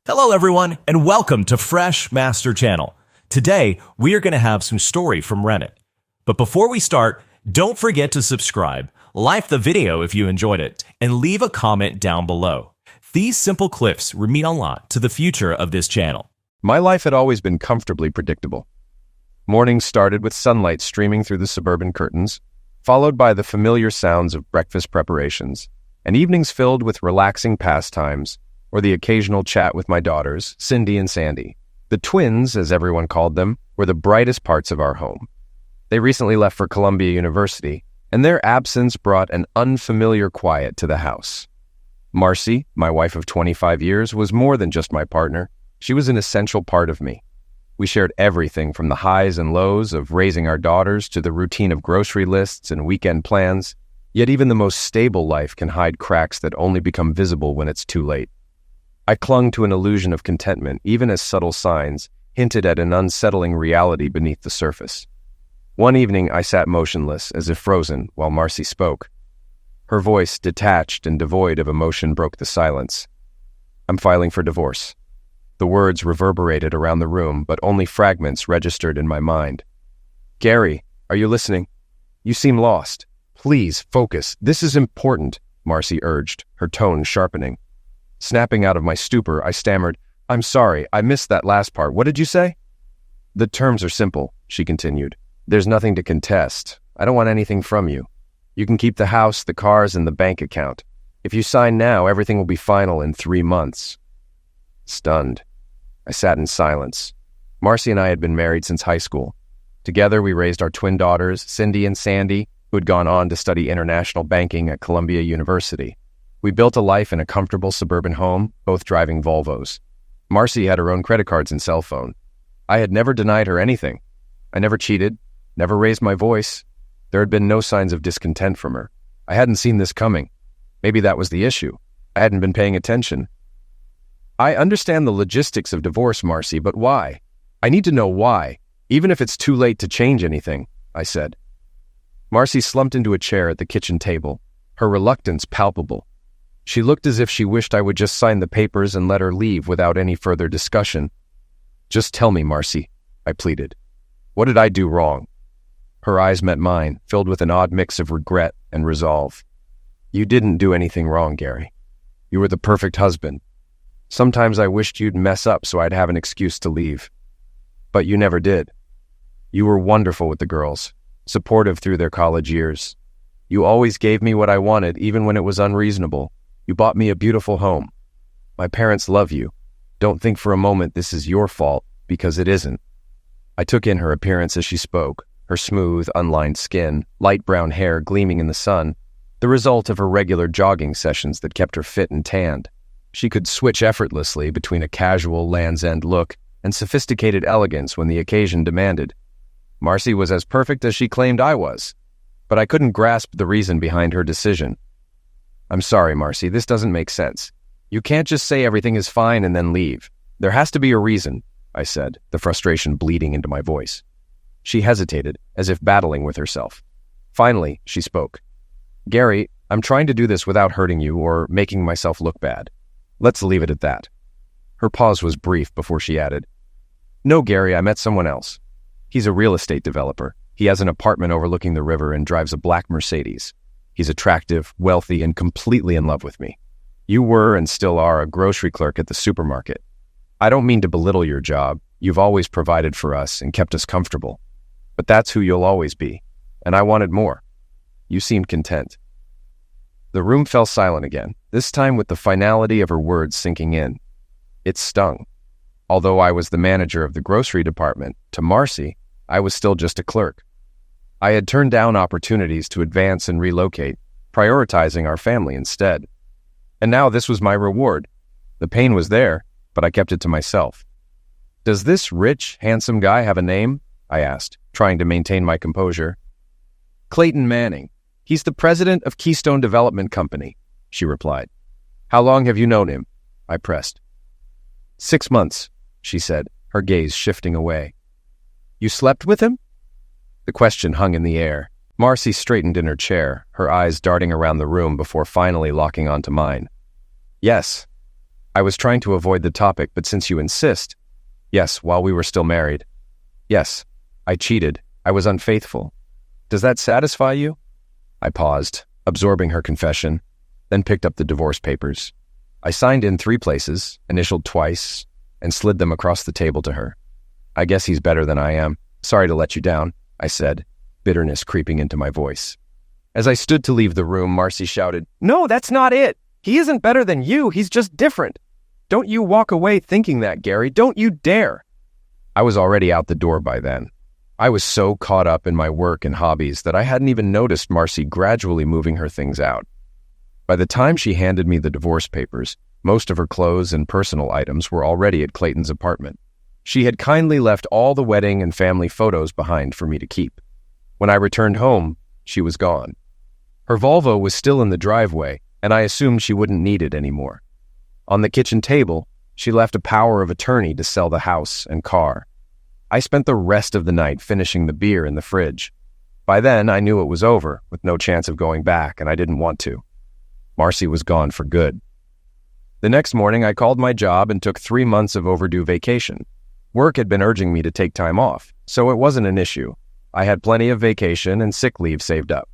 Hello everyone, and welcome to Fresh Master Channel. Today, we are going to have some story from Reddit. But before we start, don't forget to subscribe, like the video if you enjoyed it, and leave a comment down below. These simple clips mean a lot to the future of this channel. My life had always been comfortably predictable. Mornings started with sunlight streaming through the suburban curtains, followed by the familiar sounds of breakfast preparations, and evenings filled with relaxing pastimes, or the occasional chat with my daughters, Cindy and Sandy. The twins, as everyone called them, were the brightest parts of our home. They recently left for Columbia University, and their absence brought an unfamiliar quiet to the house. Marcy, my wife of 25 years, was more than just my partner. She was an essential part of me. We shared everything from the highs and lows of raising our daughters to the routine of grocery lists and weekend plans, yet even the most stable life can hide cracks that only become visible when it's too late. I clung to an illusion of contentment, even as subtle signs hinted at an unsettling reality beneath the surface. One evening, I sat motionless, as if frozen, while Marcy spoke. Her voice, detached and devoid of emotion, broke the silence. "I'm filing for divorce." The words reverberated around the room, but only fragments registered in my mind. "Gary, are you listening? You seem lost. Please, focus. This is important," Marcy urged, her tone sharpening. Snapping out of my stupor, I stammered, "I'm sorry, I missed that last part. What did you say?" "The terms are simple," she continued. "There's nothing to contest. I don't want anything from you. You can keep the house, the cars, and the bank account. If you sign now, everything will be final in 3 months." Stunned, I sat in silence. Marcy and I had been married since high school. Together, we raised our twin daughters, Cindy and Sandy, who had gone on to study international banking at Columbia University. We built a life in a comfortable suburban home, both driving Volvos. Marcy had her own credit cards and cell phone. I had never denied her anything. I never cheated, never raised my voice. There had been no signs of discontent from her. I hadn't seen this coming. Maybe that was the issue. I hadn't been paying attention. "I understand the logistics of divorce, Marcy, but why? I need to know why, even if it's too late to change anything," I said. Marcy slumped into a chair at the kitchen table, her reluctance palpable. She looked as if she wished I would just sign the papers and let her leave without any further discussion. "Just tell me, Marcy," I pleaded. "What did I do wrong?" Her eyes met mine, filled with an odd mix of regret and resolve. "You didn't do anything wrong, Gary. You were the perfect husband. Sometimes I wished you'd mess up so I'd have an excuse to leave. But you never did. You were wonderful with the girls, supportive through their college years. You always gave me what I wanted, even when it was unreasonable. You bought me a beautiful home. My parents love you. Don't think for a moment this is your fault, because it isn't." I took in her appearance as she spoke, her smooth, unlined skin, light brown hair gleaming in the sun, the result of her regular jogging sessions that kept her fit and tanned. She could switch effortlessly between a casual Land's End look and sophisticated elegance when the occasion demanded. Marcy was as perfect as she claimed I was, but I couldn't grasp the reason behind her decision. "I'm sorry, Marcy, this doesn't make sense. You can't just say everything is fine and then leave. There has to be a reason," I said, the frustration bleeding into my voice. She hesitated, as if battling with herself. Finally, she spoke. "Gary, I'm trying to do this without hurting you or making myself look bad. Let's leave it at that." Her pause was brief before she added, "No, Gary, I met someone else. He's a real estate developer. He has an apartment overlooking the river and drives a black Mercedes. He's attractive, wealthy, and completely in love with me. You were and still are a grocery clerk at the supermarket. I don't mean to belittle your job. You've always provided for us and kept us comfortable. But that's who you'll always be. And I wanted more. You seemed content." The room fell silent again, this time with the finality of her words sinking in. It stung. Although I was the manager of the grocery department, to Marcy, I was still just a clerk. I had turned down opportunities to advance and relocate, prioritizing our family instead. And now this was my reward. The pain was there, but I kept it to myself. "Does this rich, handsome guy have a name?" I asked, trying to maintain my composure. "Clayton Manning. He's the president of Keystone Development Company," she replied. "How long have you known him?" I pressed. 6 months, she said, her gaze shifting away. "You slept with him?" The question hung in the air. Marcy straightened in her chair, her eyes darting around the room before finally locking onto mine. "Yes." I was trying to avoid the topic, but since you insist, yes, while we were still married. Yes, I cheated. I was unfaithful. Does that satisfy you? I paused, absorbing her confession, then picked up the divorce papers. I signed in 3 places, initialed twice, and slid them across the table to her. I guess he's better than I am. Sorry to let you down, I said, bitterness creeping into my voice. As I stood to leave the room, Marcy shouted, "No, that's not it. He isn't better than you. He's just different. Don't you walk away thinking that, Gary. Don't you dare." I was already out the door by then. I was so caught up in my work and hobbies that I hadn't even noticed Marcy gradually moving her things out. By the time she handed me the divorce papers, most of her clothes and personal items were already at Clayton's apartment. She had kindly left all the wedding and family photos behind for me to keep. When I returned home, she was gone. Her Volvo was still in the driveway, and I assumed she wouldn't need it anymore. On the kitchen table, she left a power of attorney to sell the house and car. I spent the rest of the night finishing the beer in the fridge. By then, I knew it was over, with no chance of going back, and I didn't want to. Marcy was gone for good. The next morning, I called my job and took 3 months of overdue vacation. Work had been urging me to take time off, so it wasn't an issue. I had plenty of vacation and sick leave saved up.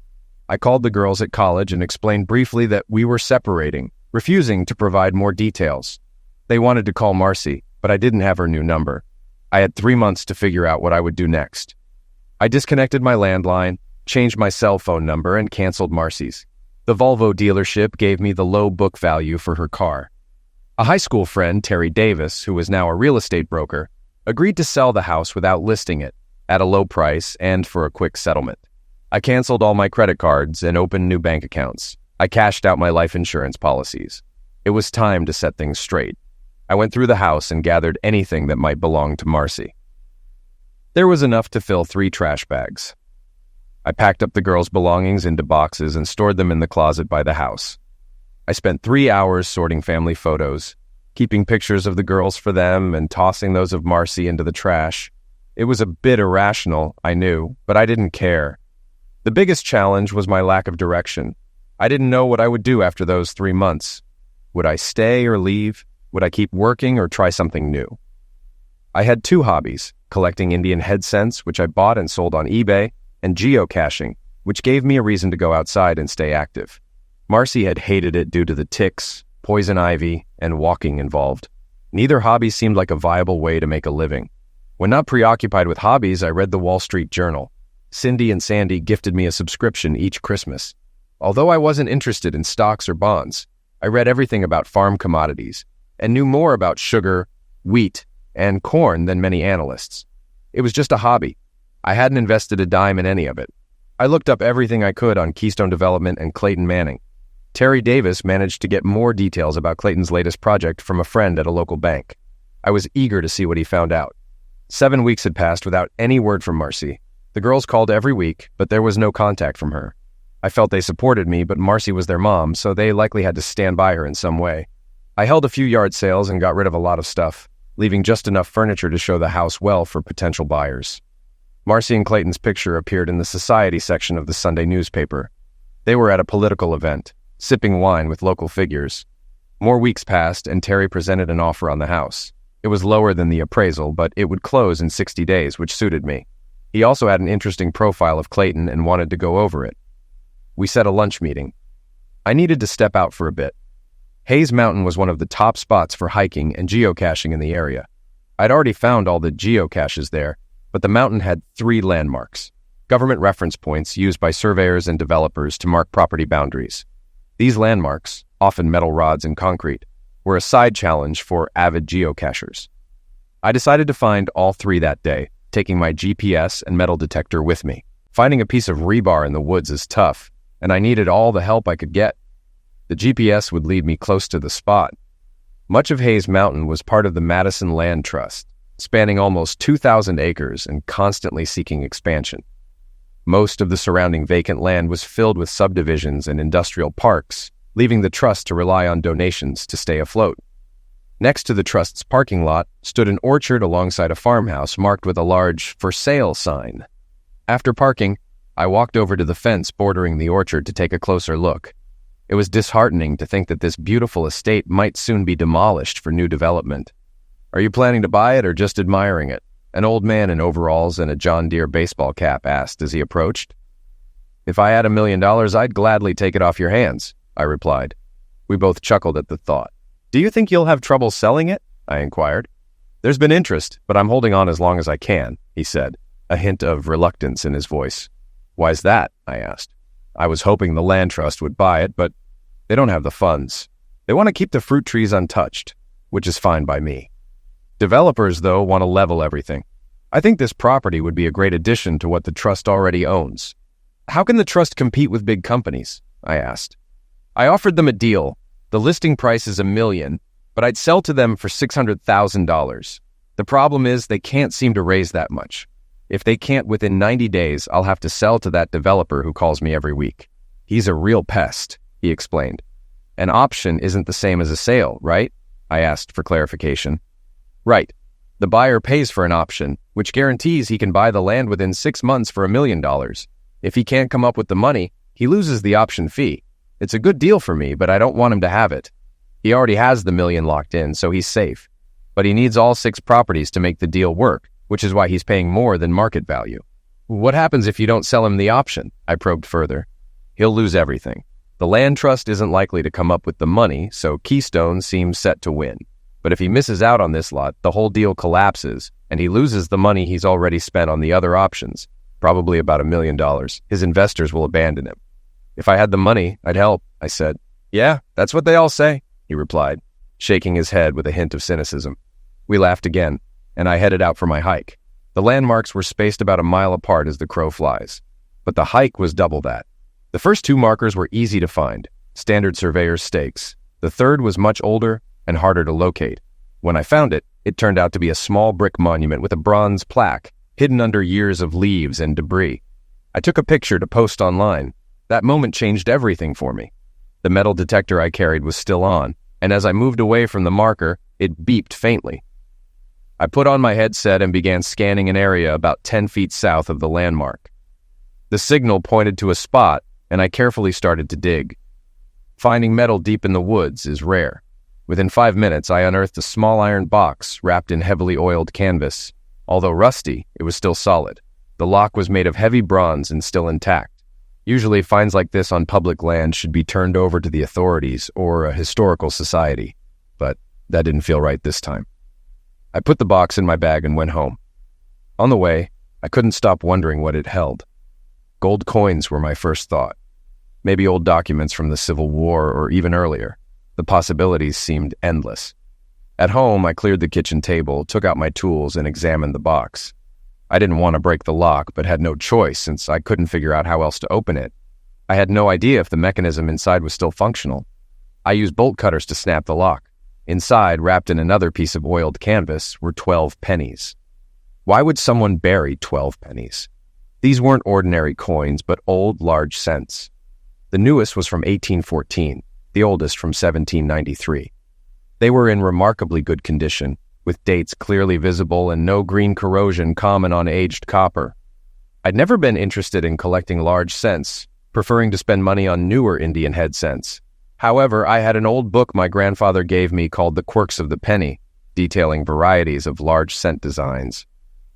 I called the girls at college and explained briefly that we were separating, refusing to provide more details. They wanted to call Marcy, but I didn't have her new number. I had 3 months to figure out what I would do next. I disconnected my landline, changed my cell phone number, and canceled Marcy's. The Volvo dealership gave me the low book value for her car. A high school friend, Terry Davis, who was now a real estate broker, agreed to sell the house without listing it, at a low price and for a quick settlement. I canceled all my credit cards and opened new bank accounts. I cashed out my life insurance policies. It was time to set things straight. I went through the house and gathered anything that might belong to Marcy. There was enough to fill 3 trash bags. I packed up the girls' belongings into boxes and stored them in the closet by the house. I spent 3 hours sorting family photos, keeping pictures of the girls for them and tossing those of Marcy into the trash. It was a bit irrational, I knew, but I didn't care. The biggest challenge was my lack of direction. I didn't know what I would do after those 3 months. Would I stay or leave? Would I keep working or try something new? I had 2 hobbies, collecting Indian head scents, which I bought and sold on eBay, and geocaching, which gave me a reason to go outside and stay active. Marcy had hated it due to the ticks, poison ivy, and walking involved. Neither hobby seemed like a viable way to make a living. When not preoccupied with hobbies, I read the Wall Street Journal. Cindy and Sandy gifted me a subscription each Christmas. Although I wasn't interested in stocks or bonds, I read everything about farm commodities and knew more about sugar, wheat, and corn than many analysts. It was just a hobby. I hadn't invested a dime in any of it. I looked up everything I could on Keystone Development and Clayton Manning. Terry Davis managed to get more details about Clayton's latest project from a friend at a local bank. I was eager to see what he found out. 7 weeks had passed without any word from Marcy. The girls called every week, but there was no contact from her. I felt they supported me, but Marcy was their mom, so they likely had to stand by her in some way. I held a few yard sales and got rid of a lot of stuff, leaving just enough furniture to show the house well for potential buyers. Marcy and Clayton's picture appeared in the society section of the Sunday newspaper. They were at a political event, sipping wine with local figures. More weeks passed, and Terry presented an offer on the house. It was lower than the appraisal, but it would close in 60 days, which suited me. He also had an interesting profile of Clayton and wanted to go over it. We set a lunch meeting. I needed to step out for a bit. Hayes Mountain was one of the top spots for hiking and geocaching in the area. I'd already found all the geocaches there, but the mountain had 3 landmarks, government reference points used by surveyors and developers to mark property boundaries. These landmarks, often metal rods and concrete, were a side challenge for avid geocachers. I decided to find all 3 that day, taking my GPS and metal detector with me. Finding a piece of rebar in the woods is tough, and I needed all the help I could get. The GPS would lead me close to the spot. Much of Hayes Mountain was part of the Madison Land Trust, spanning almost 2,000 acres and constantly seeking expansion. Most of the surrounding vacant land was filled with subdivisions and industrial parks, leaving the trust to rely on donations to stay afloat. Next to the trust's parking lot stood an orchard alongside a farmhouse marked with a large "For Sale" sign. After parking, I walked over to the fence bordering the orchard to take a closer look. It was disheartening to think that this beautiful estate might soon be demolished for new development. "Are you planning to buy it or just admiring it?" An old man in overalls and a John Deere baseball cap asked as he approached. "If I had $1 million, I'd gladly take it off your hands," I replied. We both chuckled at the thought. "Do you think you'll have trouble selling it?" I inquired. "There's been interest, but I'm holding on as long as I can," he said, a hint of reluctance in his voice. "Why's that?" I asked. "I was hoping the land trust would buy it, but they don't have the funds. They want to keep the fruit trees untouched, which is fine by me. Developers, though, want to level everything. I think this property would be a great addition to what the trust already owns." "How can the trust compete with big companies?" I asked. I offered them a deal. The listing price is $1 million, but I'd sell to them for $600,000. The problem is they can't seem to raise that much. If they can't within 90 days, I'll have to sell to that developer who calls me every week. He's a real pest, he explained. "An option isn't the same as a sale, right?" I asked for clarification. "Right. The buyer pays for an option, which guarantees he can buy the land within 6 months for $1 million. If he can't come up with the money, he loses the option fee. It's a good deal for me, but I don't want him to have it. He already has the $1 million locked in, so he's safe. But he needs all 6 properties to make the deal work, which is why he's paying more than market value." "What happens if you don't sell him the option?" I probed further. "He'll lose everything. The land trust isn't likely to come up with the money, so Keystone seems set to win. But if he misses out on this lot, the whole deal collapses, and he loses the money he's already spent on the other options, probably about $1 million. His investors will abandon him." "If I had the money, I'd help," I said. "Yeah, that's what they all say," he replied, shaking his head with a hint of cynicism. We laughed again, and I headed out for my hike. The landmarks were spaced about 1 mile apart as the crow flies, but the hike was double that. The first 2 markers were easy to find, standard surveyor's stakes. The third was much older and harder to locate. When I found it, it turned out to be a small brick monument with a bronze plaque, hidden under years of leaves and debris. I took a picture to post online. That moment changed everything for me. The metal detector I carried was still on, and as I moved away from the marker, it beeped faintly. I put on my headset and began scanning an area about 10 feet south of the landmark. The signal pointed to a spot, and I carefully started to dig. Finding metal deep in the woods is rare. Within 5 minutes, I unearthed a small iron box wrapped in heavily oiled canvas. Although rusty, it was still solid. The lock was made of heavy bronze and still intact. Usually, finds like this on public land should be turned over to the authorities or a historical society, but that didn't feel right this time. I put the box in my bag and went home. On the way, I couldn't stop wondering what it held. Gold coins were my first thought. Maybe old documents from the Civil War or even earlier. The possibilities seemed endless. At home, I cleared the kitchen table, took out my tools, and examined the box. I didn't want to break the lock, but had no choice since I couldn't figure out how else to open it. I had no idea if the mechanism inside was still functional. I used bolt cutters to snap the lock. Inside, wrapped in another piece of oiled canvas, were 12 pennies. Why would someone bury 12 pennies? These weren't ordinary coins, but old, large cents. The newest was from 1814, the oldest from 1793. They were in remarkably good condition, with dates clearly visible and no green corrosion common on aged copper. I'd never been interested in collecting large cents, preferring to spend money on newer Indian head cents. However, I had an old book my grandfather gave me called The Quirks of the Penny, detailing varieties of large cent designs.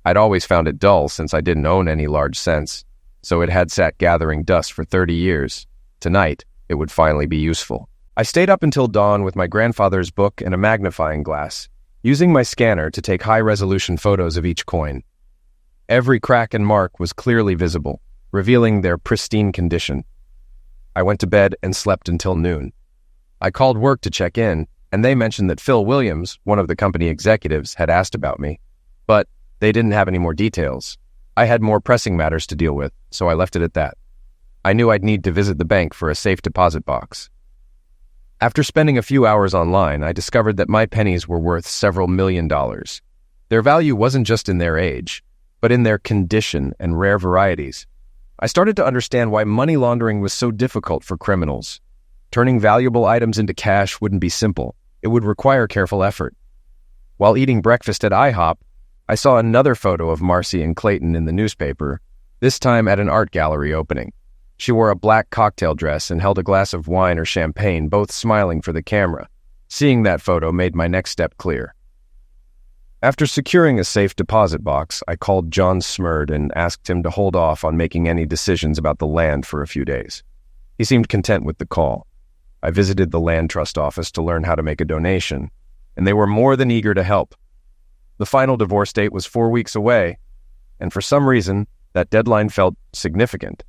I'd always found it dull since I didn't own any large cents, so it had sat gathering dust for 30 years. Tonight, it would finally be useful. I stayed up until dawn with my grandfather's book and a magnifying glass, using my scanner to take high-resolution photos of each coin. Every crack and mark was clearly visible, revealing their pristine condition. I went to bed and slept until noon. I called work to check in, and they mentioned that Phil Williams, one of the company executives, had asked about me. But they didn't have any more details. I had more pressing matters to deal with, so I left it at that. I knew I'd need to visit the bank for a safe deposit box. After spending a few hours online, I discovered that my pennies were worth several $1 million. Their value wasn't just in their age, but in their condition and rare varieties. I started to understand why money laundering was so difficult for criminals. Turning valuable items into cash wouldn't be simple. It would require careful effort. While eating breakfast at IHOP, I saw another photo of Marcy and Clayton in the newspaper, this time at an art gallery opening. She wore a black cocktail dress and held a glass of wine or champagne, both smiling for the camera. Seeing that photo made my next step clear. After securing a safe deposit box, I called John Smurd and asked him to hold off on making any decisions about the land for a few days. He seemed content with the call. I visited the land trust office to learn how to make a donation, and they were more than eager to help. The final divorce date was 4 weeks away, and for some reason, that deadline felt significant.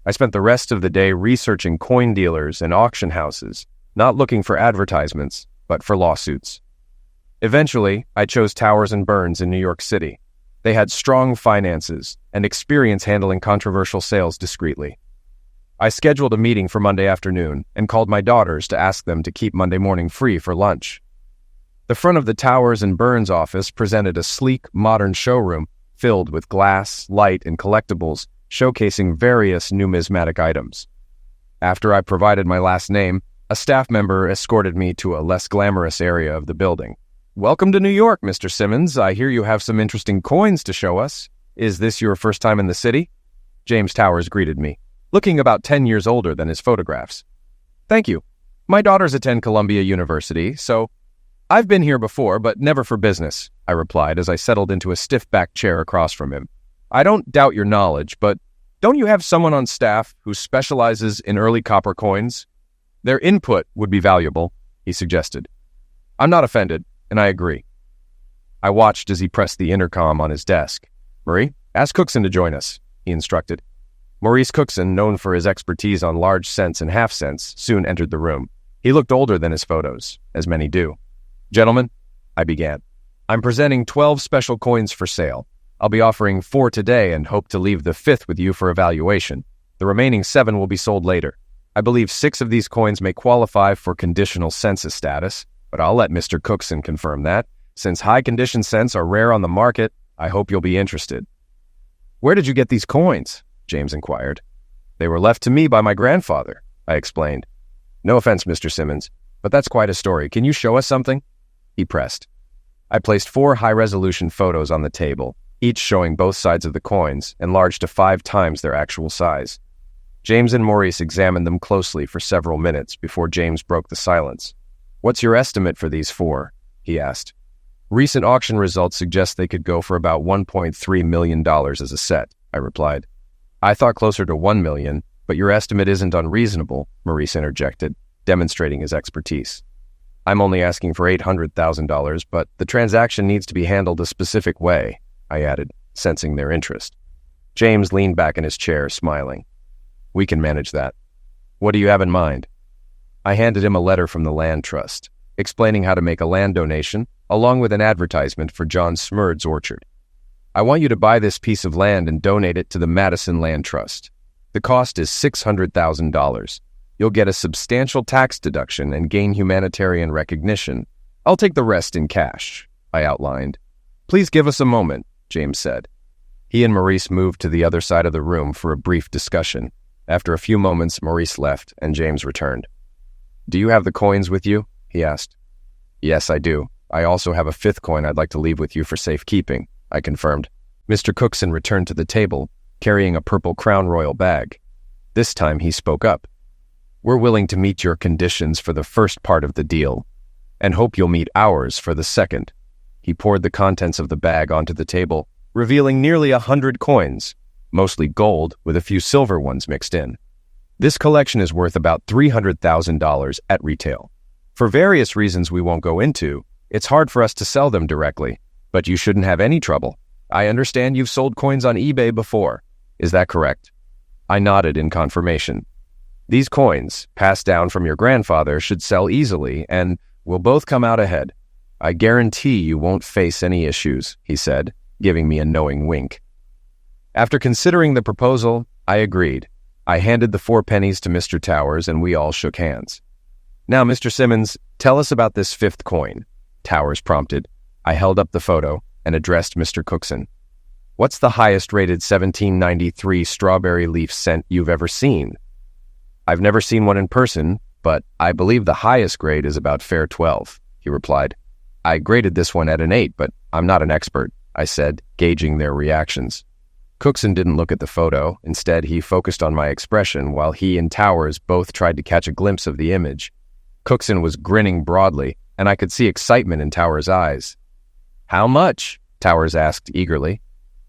I spent the rest of the day researching coin dealers and auction houses, not looking for advertisements, but for lawsuits. Eventually, I chose Towers and Burns in New York City. They had strong finances and experience handling controversial sales discreetly. I scheduled a meeting for Monday afternoon and called my daughters to ask them to keep Monday morning free for lunch. The front of the Towers and Burns office presented a sleek, modern showroom filled with glass, light, and collectibles, showcasing various numismatic items. After I provided my last name, a staff member escorted me to a less glamorous area of the building. "Welcome to New York, Mr. Simmons. I hear you have some interesting coins to show us. Is this your first time in the city?" James Towers greeted me, looking about 10 years older than his photographs. "Thank you. My daughters attend Columbia University, so I've been here before, but never for business," I replied as I settled into a stiff-backed chair across from him. "I don't doubt your knowledge, but don't you have someone on staff who specializes in early copper coins? Their input would be valuable," he suggested. "I'm not offended, and I agree." I watched as he pressed the intercom on his desk. "Marie, ask Cookson to join us," he instructed. Maurice Cookson, known for his expertise on large cents and half cents, soon entered the room. He looked older than his photos, as many do. "Gentlemen," I began, "I'm presenting 12 special coins for sale. I'll be offering 4 today and hope to leave the 5th with you for evaluation. The remaining 7 will be sold later. I believe 6 of these coins may qualify for conditional census status, but I'll let Mr. Cookson confirm that. Since high-condition cents are rare on the market, I hope you'll be interested." "Where did you get these coins?" James inquired. "They were left to me by my grandfather," I explained. "No offense, Mr. Simmons, but that's quite a story. Can you show us something?" He pressed. I placed 4 high-resolution photos on the table, each showing both sides of the coins, enlarged to 5 times their actual size. James and Maurice examined them closely for several minutes before James broke the silence. "What's your estimate for these 4? He asked. "Recent auction results suggest they could go for about $1.3 million as a set," I replied. "I thought closer to $1 million, but your estimate isn't unreasonable," Maurice interjected, demonstrating his expertise. "I'm only asking for $800,000, but the transaction needs to be handled a specific way," I added, sensing their interest. James leaned back in his chair, smiling. "We can manage that. What do you have in mind?" I handed him a letter from the Land Trust, explaining how to make a land donation, along with an advertisement for John Smurd's orchard. "I want you to buy this piece of land and donate it to the Madison Land Trust. The cost is $600,000. You'll get a substantial tax deduction and gain humanitarian recognition. I'll take the rest in cash," I outlined. "Please give us a moment," James said. He and Maurice moved to the other side of the room for a brief discussion. After a few moments, Maurice left and James returned. "Do you have the coins with you?" he asked. "Yes, I do. I also have a 5th coin I'd like to leave with you for safekeeping," I confirmed. Mr. Cookson returned to the table, carrying a purple Crown Royal bag. This time he spoke up. "We're willing to meet your conditions for the first part of the deal, and hope you'll meet ours for the second." He poured the contents of the bag onto the table, revealing nearly 100 coins, mostly gold with a few silver ones mixed in. "This collection is worth about $300,000 at retail. For various reasons we won't go into, it's hard for us to sell them directly, but you shouldn't have any trouble. I understand you've sold coins on eBay before. Is that correct?" I nodded in confirmation. "These coins, passed down from your grandfather, should sell easily, and we'll both come out ahead. I guarantee you won't face any issues," he said, giving me a knowing wink. After considering the proposal, I agreed. I handed the 4 pennies to Mr. Towers, and we all shook hands. "Now, Mr. Simmons, tell us about this 5th coin," Towers prompted. I held up the photo and addressed Mr. Cookson. "What's the highest-rated 1793 strawberry leaf scent you've ever seen?" "I've never seen one in person, but I believe the highest grade is about fair 12, he replied. "I graded this one at an 8, but I'm not an expert," I said, gauging their reactions. Cookson didn't look at the photo. Instead, he focused on my expression while he and Towers both tried to catch a glimpse of the image. Cookson was grinning broadly, and I could see excitement in Towers' eyes. "How much?" Towers asked eagerly.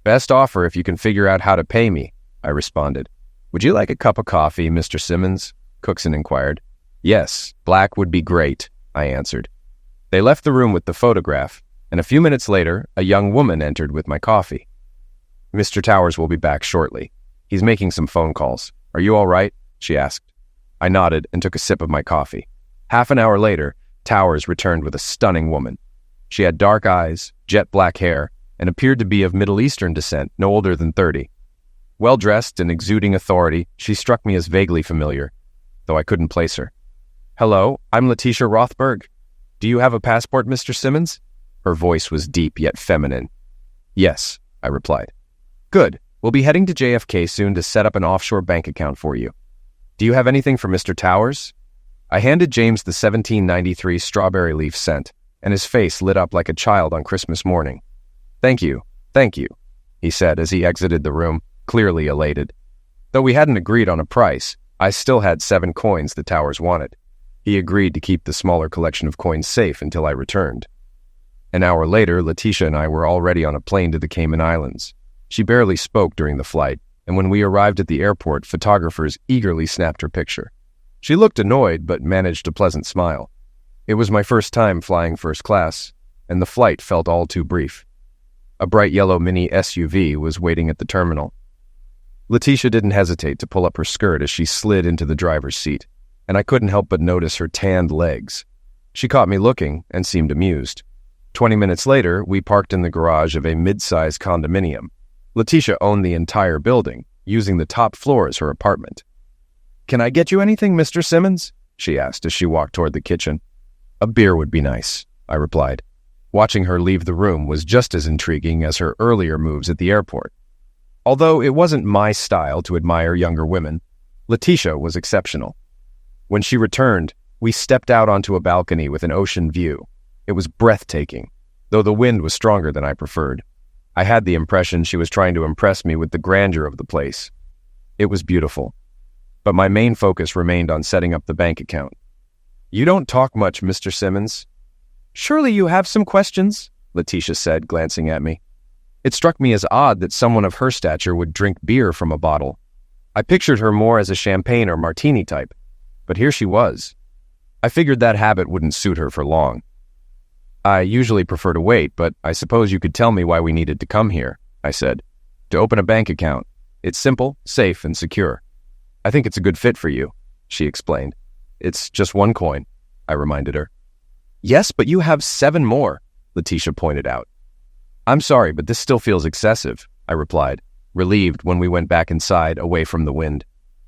"Best offer if you can figure out how to pay me," I responded. "Would you like a cup of coffee, Mr. Simmons?" Cookson inquired. "Yes, black would be great," I answered. They left the room with the photograph, and a few minutes later, a young woman entered with my coffee. "Mr. Towers will be back shortly. He's making some phone calls. Are you all right?" she asked. I nodded and took a sip of my coffee. Half an hour later, Towers returned with a stunning woman. She had dark eyes, jet black hair, and appeared to be of Middle Eastern descent, no older than 30. Well-dressed and exuding authority, she struck me as vaguely familiar, though I couldn't place her. "Hello, I'm Letitia Rothberg. Do you have a passport, Mr. Simmons?" Her voice was deep yet feminine. "Yes," I replied. "Good. We'll be heading to JFK soon to set up an offshore bank account for you. Do you have anything for Mr. Towers?" I handed James the 1793 strawberry leaf scent, and his face lit up like a child on Christmas morning. Thank you," he said as he exited the room, clearly elated. Though we hadn't agreed on a price, I still had 7 coins that Towers wanted. He agreed to keep the smaller collection of coins safe until I returned. An hour later, Letitia and I were already on a plane to the Cayman Islands. She barely spoke during the flight, and when we arrived at the airport, photographers eagerly snapped her picture. She looked annoyed, but managed a pleasant smile. It was my first time flying first class, and the flight felt all too brief. A bright yellow mini SUV was waiting at the terminal. Letitia didn't hesitate to pull up her skirt as she slid into the driver's seat, and I couldn't help but notice her tanned legs. She caught me looking and seemed amused. 20 minutes later, we parked in the garage of a mid-sized condominium. Letitia owned the entire building, using the top floor as her apartment. "Can I get you anything, Mr. Simmons?" she asked as she walked toward the kitchen. "A beer would be nice," I replied. Watching her leave the room was just as intriguing as her earlier moves at the airport. Although it wasn't my style to admire younger women, Letitia was exceptional. When she returned, we stepped out onto a balcony with an ocean view. It was breathtaking, though the wind was stronger than I preferred. I had the impression she was trying to impress me with the grandeur of the place. It was beautiful, but my main focus remained on setting up the bank account. "You don't talk much, Mr. Simmons." "Surely you have some questions," Letitia said, glancing at me. It struck me as odd that someone of her stature would drink beer from a bottle. I pictured her more as a champagne or martini type, but here she was. I figured that habit wouldn't suit her for long. "I usually prefer to wait, but I suppose you could tell me why we needed to come here," I said. "To open a bank account. It's simple, safe, and secure." "I think it's a good fit for you," she explained. "It's just 1 coin," I reminded her. "Yes, but you have 7 more," Letitia pointed out. "I'm sorry, but this still feels excessive," I replied, relieved when we went back inside, away from the wind.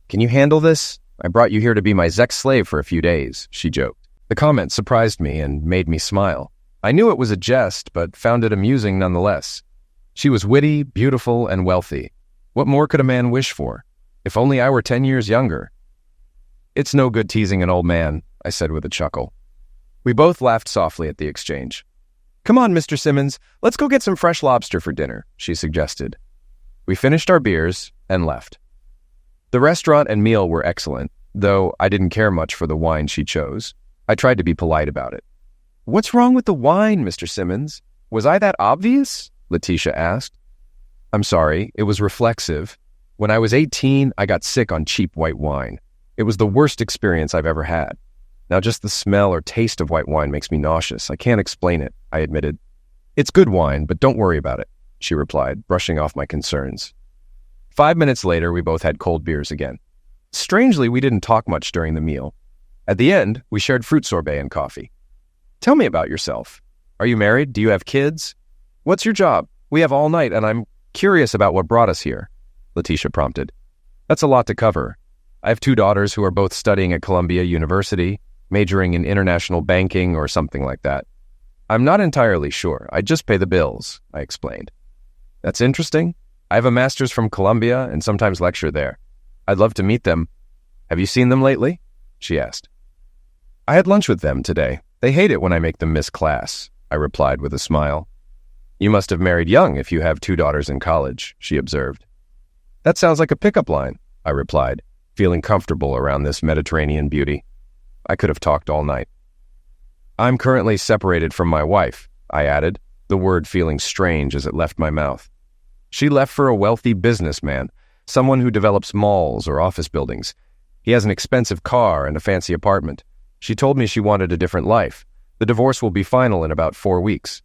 "Can you handle this? I brought you here to be my sex slave for a few days," she joked. The comment surprised me and made me smile. I knew it was a jest, but found it amusing nonetheless. She was witty, beautiful, and wealthy. What more could a man wish for? If only I were 10 years younger. "It's no good teasing an old man," I said with a chuckle. We both laughed softly at the exchange. "Come on, Mr. Simmons, let's go get some fresh lobster for dinner," she suggested. We finished our beers and left. The restaurant and meal were excellent, though I didn't care much for the wine she chose. I tried to be polite about it. "What's wrong with the wine, Mr. Simmons? Was I that obvious?" Letitia asked. "I'm sorry, it was reflexive. When I was 18, I got sick on cheap white wine. It was the worst experience I've ever had. Now just the smell or taste of white wine makes me nauseous. I can't explain it," I admitted. "It's good wine, but don't worry about it," she replied, brushing off my concerns. 5 minutes later, we both had cold beers again. Strangely, we didn't talk much during the meal. At the end, we shared fruit sorbet and coffee. "Tell me about yourself. Are you married? Do you have kids? What's your job? We have all night, and I'm curious about what brought us here," Letitia prompted. "That's a lot to cover. I have 2 daughters who are both studying at Columbia University, majoring in international banking or something like that. I'm not entirely sure. I just pay the bills," I explained. "That's interesting. I have a master's from Columbia and sometimes lecture there. I'd love to meet them. Have you seen them lately?" she asked. "I had lunch with them today. They hate it when I make them miss class," I replied with a smile. "You must have married young if you have 2 daughters in college," she observed. That sounds like a pickup line, I replied, feeling comfortable around this Mediterranean beauty. I could have talked all night. I'm currently separated from my wife, I added, the word feeling strange as it left my mouth. She left for a wealthy businessman, someone who develops malls or office buildings. He has an expensive car and a fancy apartment. She told me she wanted a different life. The divorce will be final in about 4 weeks.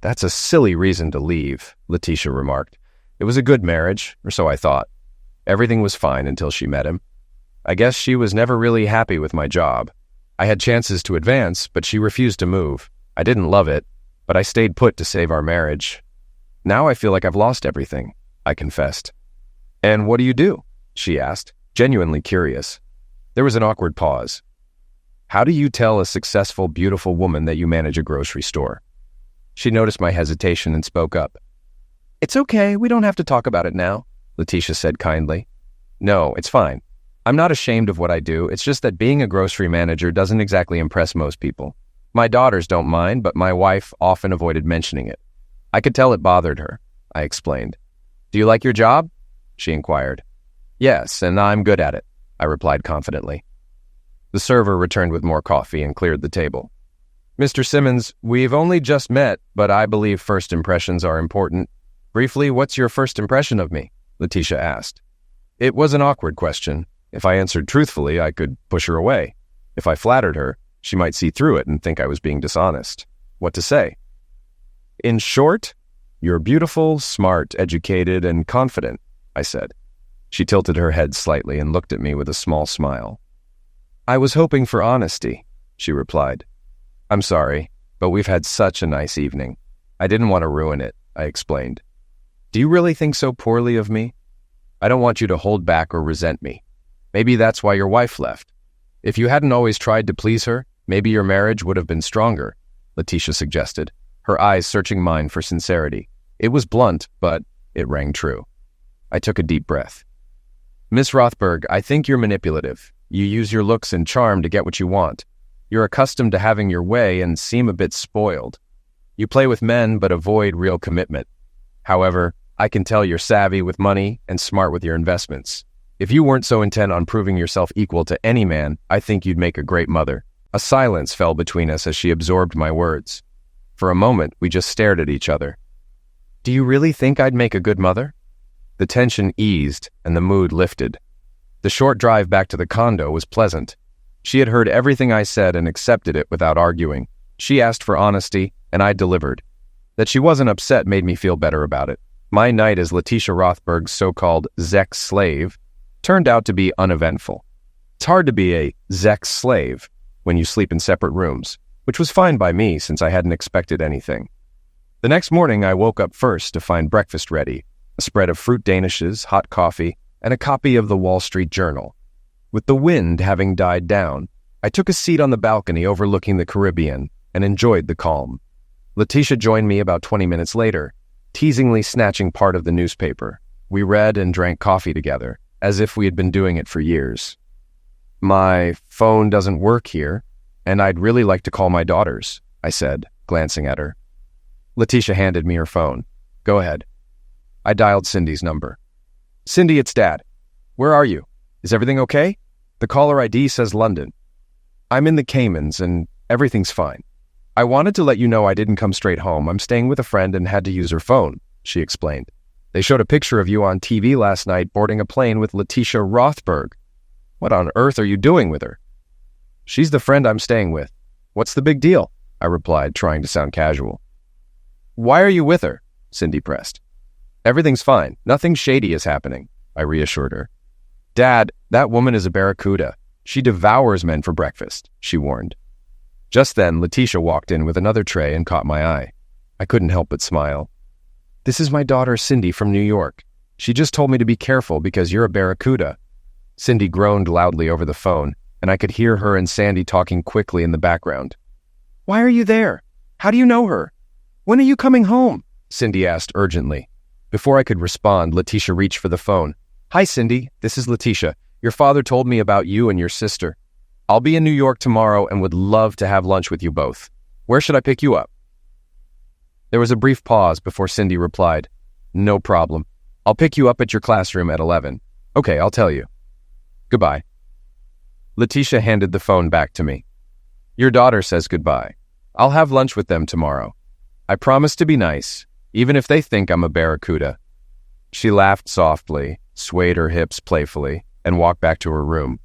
That's a silly reason to leave, Letitia remarked. It was a good marriage, or so I thought. Everything was fine until she met him. I guess she was never really happy with my job. I had chances to advance, but she refused to move. I didn't love it, but I stayed put to save our marriage. Now I feel like I've lost everything, I confessed. And what do you do? She asked, genuinely curious. There was an awkward pause. How do you tell a successful, beautiful woman that you manage a grocery store? She noticed my hesitation and spoke up. It's okay, we don't have to talk about it now, Letitia said kindly. No, it's fine. I'm not ashamed of what I do, it's just that being a grocery manager doesn't exactly impress most people. My daughters don't mind, but my wife often avoided mentioning it. I could tell it bothered her, I explained. Do you like your job? She inquired. Yes, and I'm good at it, I replied confidently. The server returned with more coffee and cleared the table. Mr. Simmons, we've only just met, but I believe first impressions are important. Briefly, what's your first impression of me? Letitia asked. It was an awkward question. If I answered truthfully, I could push her away. If I flattered her, she might see through it and think I was being dishonest. What to say? In short, you're beautiful, smart, educated, and confident, I said. She tilted her head slightly and looked at me with a small smile. I was hoping for honesty, she replied. I'm sorry, but we've had such a nice evening. I didn't want to ruin it, I explained. Do you really think so poorly of me? I don't want you to hold back or resent me. Maybe that's why your wife left. If you hadn't always tried to please her, maybe your marriage would have been stronger, Letitia suggested, her eyes searching mine for sincerity. It was blunt, but it rang true. I took a deep breath. Miss Rothberg, I think you're manipulative. You use your looks and charm to get what you want. You're accustomed to having your way and seem a bit spoiled. You play with men but avoid real commitment. However, I can tell you're savvy with money and smart with your investments. If you weren't so intent on proving yourself equal to any man, I think you'd make a great mother. A silence fell between us as she absorbed my words. For a moment, we just stared at each other. Do you really think I'd make a good mother? The tension eased and the mood lifted. The short drive back to the condo was pleasant. She had heard everything I said and accepted it without arguing. She asked for honesty, and I delivered. That she wasn't upset made me feel better about it. My night as Letitia Rothberg's so-called Zex slave turned out to be uneventful. It's hard to be a Zex slave when you sleep in separate rooms, which was fine by me since I hadn't expected anything. The next morning, I woke up first to find breakfast ready, a spread of fruit danishes, hot coffee, and a copy of the Wall Street Journal. With the wind having died down, I took a seat on the balcony overlooking the Caribbean and enjoyed the calm. Letitia joined me about 20 minutes later, teasingly snatching part of the newspaper. We read and drank coffee together, as if we had been doing it for years. My phone doesn't work here, and I'd really like to call my daughters, I said, glancing at her. Letitia handed me her phone. Go ahead. I dialed Cindy's number. Cindy, it's Dad. Where are you? Is everything okay? The caller ID says London. I'm in the Caymans, and everything's fine. I wanted to let you know I didn't come straight home. I'm staying with a friend and had to use her phone, she explained. They showed a picture of you on TV last night boarding a plane with Letitia Rothberg. What on earth are you doing with her? She's the friend I'm staying with. What's the big deal? I replied, trying to sound casual. Why are you with her? Cindy pressed. Everything's fine. Nothing shady is happening, I reassured her. Dad, that woman is a barracuda. She devours men for breakfast, she warned. Just then, Letitia walked in with another tray and caught my eye. I couldn't help but smile. This is my daughter Cindy from New York. She just told me to be careful because you're a barracuda. Cindy groaned loudly over the phone, and I could hear her and Sandy talking quickly in the background. Why are you there? How do you know her? When are you coming home? Cindy asked urgently. Before I could respond, Letitia reached for the phone. Hi, Cindy. This is Letitia. Your father told me about you and your sister. I'll be in New York tomorrow and would love to have lunch with you both. Where should I pick you up? There was a brief pause before Cindy replied, No problem. I'll pick you up at your classroom at 11. Okay, I'll tell you. Goodbye. Letitia handed the phone back to me. Your daughter says goodbye. I'll have lunch with them tomorrow. I promise to be nice, even if they think I'm a barracuda. She laughed softly, swayed her hips playfully, and walked back to her room.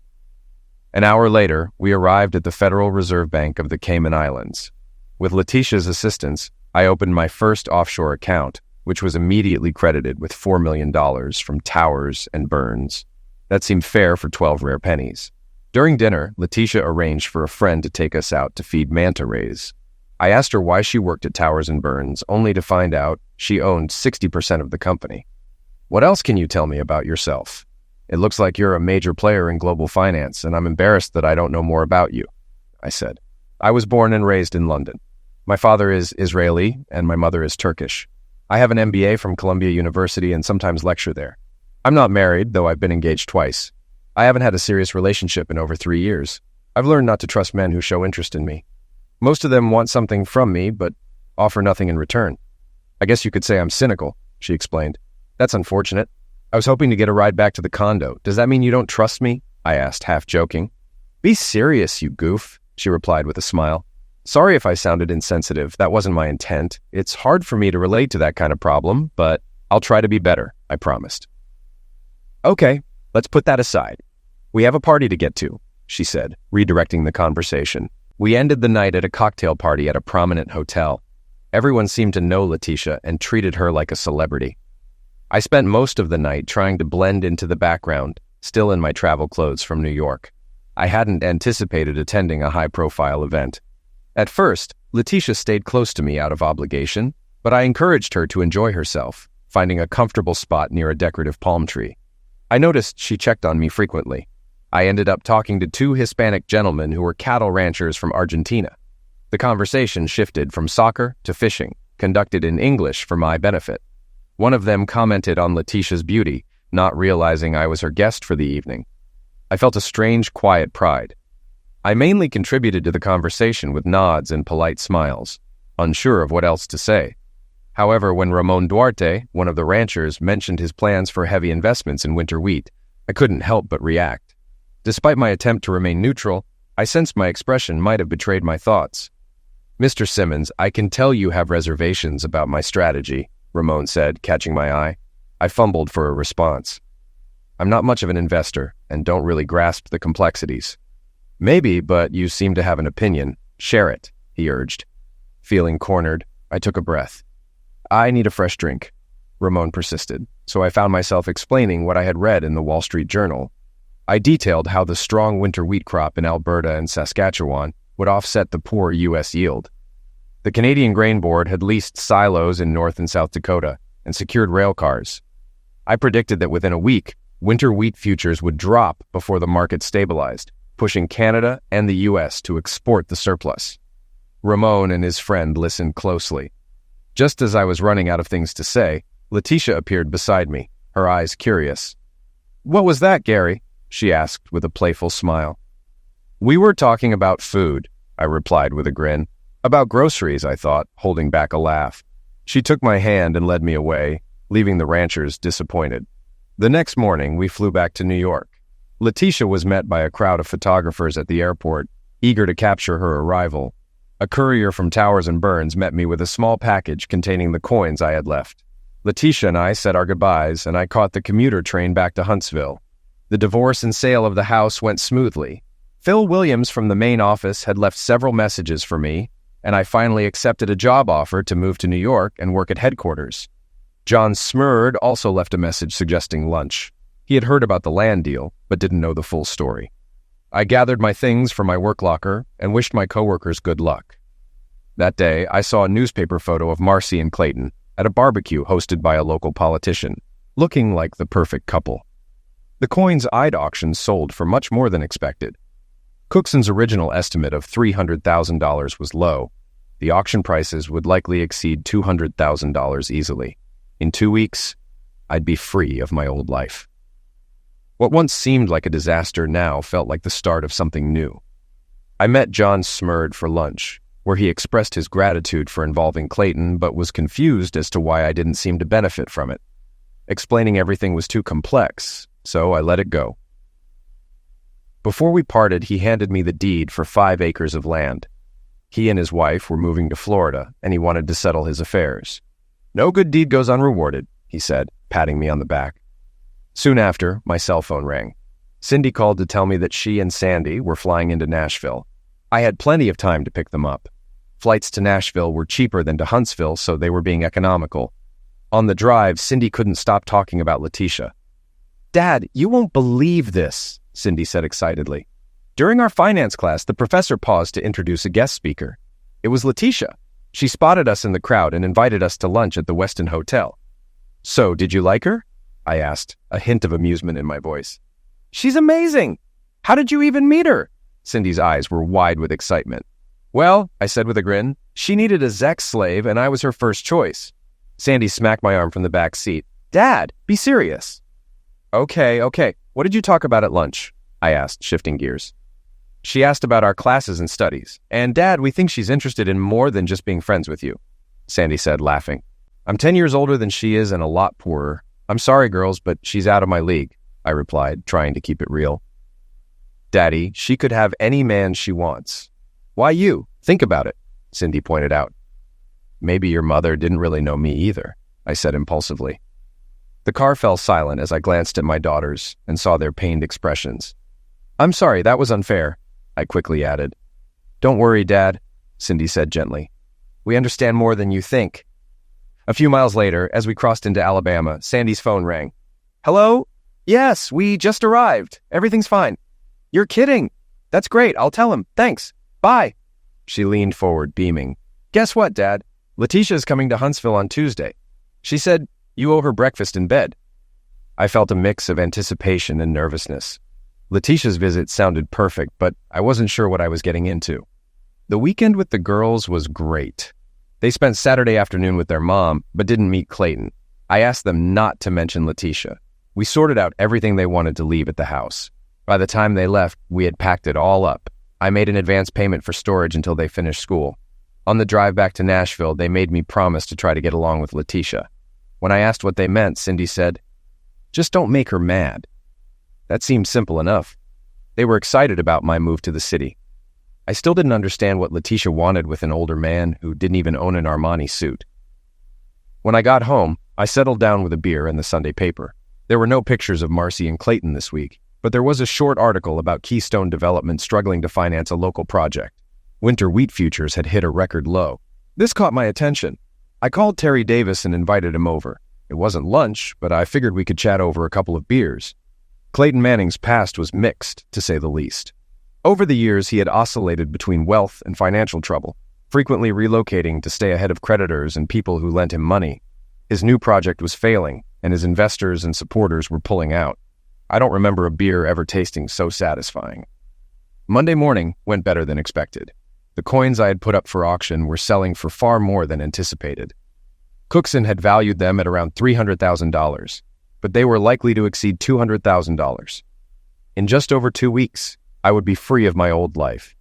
An hour later, we arrived at the Federal Reserve Bank of the Cayman Islands. With Letitia's assistance, I opened my first offshore account, which was immediately credited with $4 million from Towers and Burns. That seemed fair for 12 rare pennies. During dinner, Letitia arranged for a friend to take us out to feed manta rays. I asked her why she worked at Towers and Burns, only to find out she owned 60% of the company. What else can you tell me about yourself? It looks like you're a major player in global finance, and I'm embarrassed that I don't know more about you, I said. I was born and raised in London. My father is Israeli, and my mother is Turkish. I have an MBA from Columbia University and sometimes lecture there. I'm not married, though I've been engaged twice. I haven't had a serious relationship in over 3 years. I've learned not to trust men who show interest in me. Most of them want something from me, but offer nothing in return. I guess you could say I'm cynical, she explained. That's unfortunate. I was hoping to get a ride back to the condo. Does that mean you don't trust me? I asked, half joking. Be serious, you goof, she replied with a smile. Sorry if I sounded insensitive. That wasn't my intent. It's hard for me to relate to that kind of problem, but I'll try to be better, I promised. Okay, let's put that aside. We have a party to get to, she said, redirecting the conversation. We ended the night at a cocktail party at a prominent hotel. Everyone seemed to know Letitia and treated her like a celebrity. I spent most of the night trying to blend into the background, still in my travel clothes from New York. I hadn't anticipated attending a high-profile event. At first, Letitia stayed close to me out of obligation, but I encouraged her to enjoy herself, finding a comfortable spot near a decorative palm tree. I noticed she checked on me frequently. I ended up talking to 2 Hispanic gentlemen who were cattle ranchers from Argentina. The conversation shifted from soccer to fishing, conducted in English for my benefit. One of them commented on Letitia's beauty, not realizing I was her guest for the evening. I felt a strange, quiet pride. I mainly contributed to the conversation with nods and polite smiles, unsure of what else to say. However, when Ramon Duarte, one of the ranchers, mentioned his plans for heavy investments in winter wheat, I couldn't help but react. Despite my attempt to remain neutral, I sensed my expression might have betrayed my thoughts. Mr. Simmons, I can tell you have reservations about my strategy, Ramon said, catching my eye. I fumbled for a response. I'm not much of an investor and don't really grasp the complexities. Maybe, but you seem to have an opinion. Share it, he urged. Feeling cornered, I took a breath. I need a fresh drink, Ramon persisted, so I found myself explaining what I had read in the Wall Street Journal. I detailed how the strong winter wheat crop in Alberta and Saskatchewan would offset the poor U.S. yield. The Canadian Grain Board had leased silos in North and South Dakota and secured rail cars. I predicted that within a week, winter wheat futures would drop before the market stabilized, pushing Canada and the U.S. to export the surplus. Ramon and his friend listened closely. Just as I was running out of things to say, Letitia appeared beside me, her eyes curious. "What was that, Gary?" she asked with a playful smile. "We were talking about food," I replied with a grin. "About groceries," I thought, holding back a laugh. She took my hand and led me away, leaving the ranchers disappointed. The next morning, we flew back to New York. Letitia was met by a crowd of photographers at the airport, eager to capture her arrival. A courier from Towers and Burns met me with a small package containing the coins I had left. Letitia and I said our goodbyes, and I caught the commuter train back to Huntsville. The divorce and sale of the house went smoothly. Phil Williams from the main office had left several messages for me, and I finally accepted a job offer to move to New York and work at headquarters. John Smurd also left a message suggesting lunch. He had heard about the land deal, but didn't know the full story. I gathered my things from my work locker and wished my coworkers good luck. That day, I saw a newspaper photo of Marcy and Clayton at a barbecue hosted by a local politician, looking like the perfect couple. The coins I'd auctioned sold for much more than expected. Cookson's original estimate of $300,000 was low. The auction prices would likely exceed $200,000 easily. In 2 weeks, I'd be free of my old life. What once seemed like a disaster now felt like the start of something new. I met John Smurd for lunch, where he expressed his gratitude for involving Clayton but was confused as to why I didn't seem to benefit from it. Explaining everything was too complex, so I let it go. Before we parted, he handed me the deed for 5 acres of land. He and his wife were moving to Florida, and he wanted to settle his affairs. "No good deed goes unrewarded," he said, patting me on the back. Soon after, my cell phone rang. Cindy called to tell me that she and Sandy were flying into Nashville. I had plenty of time to pick them up. Flights to Nashville were cheaper than to Huntsville, so they were being economical. On the drive, Cindy couldn't stop talking about Letitia. "Dad, you won't believe this," Cindy said excitedly. "During our finance class, the professor paused to introduce a guest speaker. It was Letitia. She spotted us in the crowd and invited us to lunch at the Westin Hotel." "So, did you like her?" I asked, a hint of amusement in my voice. "She's amazing! How did you even meet her?" Cindy's eyes were wide with excitement. "Well," I said with a grin, "she needed a sex slave and I was her first choice." Sandy smacked my arm from the back seat. "Dad, be serious." Okay. What did you talk about at lunch?" I asked, shifting gears. "She asked about our classes and studies. And Dad, we think she's interested in more than just being friends with you," Sandy said, laughing. "I'm 10 years older than she is and a lot poorer. I'm sorry, girls, but she's out of my league," I replied, trying to keep it real. "Daddy, she could have any man she wants." "Why you? Think about it," Cindy pointed out. "Maybe your mother didn't really know me either," I said impulsively. The car fell silent as I glanced at my daughters and saw their pained expressions. "I'm sorry, that was unfair," I quickly added. "Don't worry, Dad," Cindy said gently. "We understand more than you think." A few miles later, as we crossed into Alabama, Sandy's phone rang. "Hello? Yes, we just arrived. Everything's fine." "You're kidding. That's great. I'll tell him. Thanks. Bye." She leaned forward, beaming. "Guess what, Dad? Letitia's coming to Huntsville on Tuesday. She said you owe her breakfast in bed." I felt a mix of anticipation and nervousness. Letitia's visit sounded perfect, but I wasn't sure what I was getting into. The weekend with the girls was great. They spent Saturday afternoon with their mom, but didn't meet Clayton. I asked them not to mention Letitia. We sorted out everything they wanted to leave at the house. By the time they left, we had packed it all up. I made an advance payment for storage until they finished school. On the drive back to Nashville, they made me promise to try to get along with Letitia. When I asked what they meant, Cindy said, "Just don't make her mad." That seemed simple enough. They were excited about my move to the city. I still didn't understand what Letitia wanted with an older man who didn't even own an Armani suit. When I got home, I settled down with a beer and the Sunday paper. There were no pictures of Marcy and Clayton this week, but there was a short article about Keystone Development struggling to finance a local project. Winter wheat futures had hit a record low. This caught my attention. I called Terry Davis and invited him over. It wasn't lunch, but I figured we could chat over a couple of beers. Clayton Manning's past was mixed, to say the least. Over the years, he had oscillated between wealth and financial trouble, frequently relocating to stay ahead of creditors and people who lent him money. His new project was failing, and his investors and supporters were pulling out. I don't remember a beer ever tasting so satisfying. Monday morning went better than expected. The coins I had put up for auction were selling for far more than anticipated. Cookson had valued them at around $300,000, but they were likely to exceed $200,000. In just over 2 weeks, I would be free of my old life.